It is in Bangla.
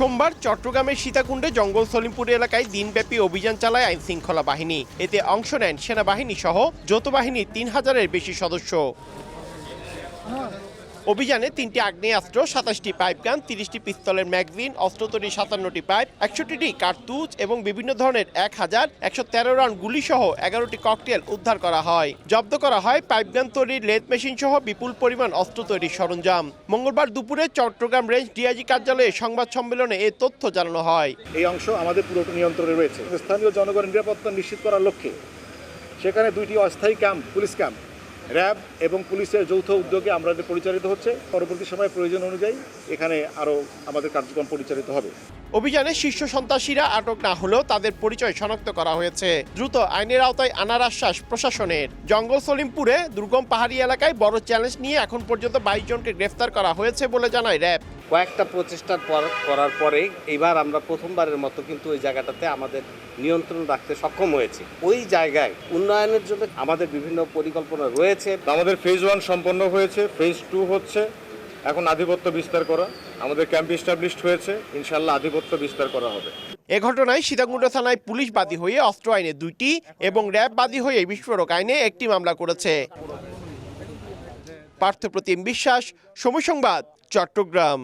সোমবার চট্টগ্রামের সীতাকুণ্ডে জঙ্গল সলিমপুর এলাকায় দিনব্যাপী অভিযান চালায় আইন শৃঙ্খলা বাহিনী। এতে অংশ নেন সেনাবাহিনী সহ যৌথ বাহিনীর ৩,০০০-এর বেশি সদস্য। অভিযানে ৩টি আগ্নেয়াস্ত্র, ২৭টি পাইপগান, ৩০টি পিস্তলের ম্যাগাজিন, অস্ত্র তৈরি ৫৭টি পাইপ, ৬১টি কার্তুজ এবং বিভিন্ন ধরনের ১,১১৩ রাউন্ড গুলি সহ ১১টি ককটেল উদ্ধার করা হয়। জব্দ করা হয় পাইপগান তৈরির লেদ মেশিন সহ বিপুল পরিমাণ অস্ত্র তৈরির সরঞ্জাম। মঙ্গলবার দুপুরে চট্টগ্রাম রেঞ্জ ডিআইজি কার্যালয়ে সংবাদ সম্মেলনে এ তথ্য জানানো হয়। এই অংশ আমাদের পুরো নিয়ন্ত্রণে রয়েছে। স্থানীয় জনগণের নিরাপত্তা নিশ্চিত করার লক্ষ্যে সেখানে 2টি অস্থায়ী ক্যাম্প, পুলিশ ক্যাম্প, র্যাব এবং পুলিশের যৌথ উদ্যোগে আমাদের পরিচালিত হচ্ছে। পরবর্তী সময়ে প্রয়োজন অনুযায়ী এখানে আরও আমাদের কার্যক্রম পরিচালিত হবে। অভিযানে শীর্ষ সন্ত্রাসীরা আটক না হলেও তাদের পরিচয় শনাক্ত করা হয়েছে। দ্রুত আইনের আওতায় আনার আশ্বাস প্রশাসনের। জঙ্গল সলিমপুরে দুর্গম পাহাড়ি এলাকায় বড় চ্যালেঞ্জ নিয়ে এখন পর্যন্ত 22 জনকে গ্রেফতার করা হয়েছে বলে জানায় র্যাব। কয়েকটা প্রচেষ্টার করার পরে এবার আমরা প্রথমবারের মতো কিন্তু ওই জায়গাটাতে আমাদের নিয়ন্ত্রণ রাখতে সক্ষম হয়েছি। ওই জায়গায় উন্নয়নের জন্য আমাদের বিভিন্ন পরিকল্পনা রয়েছে। আমাদের ফেজ 1 সম্পন্ন হয়েছে, ফেজ 2 হচ্ছে। এখন আধিপত্য বিস্তার করা, আমাদের ক্যাম্প এস্টাবলিশড হয়েছে, ইনশাআল্লাহ আধিপত্য বিস্তার করা হবে। এ ঘটনায় সীতাকুণ্ড থানায় পুলিশ বাদী হয়ে অস্ত্র আইনে 2টি এবং র্যাব বাদী হয়ে বিস্ফোরক আইনে 1টি মামলা করেছে। পার্থপ্রতিম বিশ্বাস, সময় সংবাদ, চট্টগ্রাম।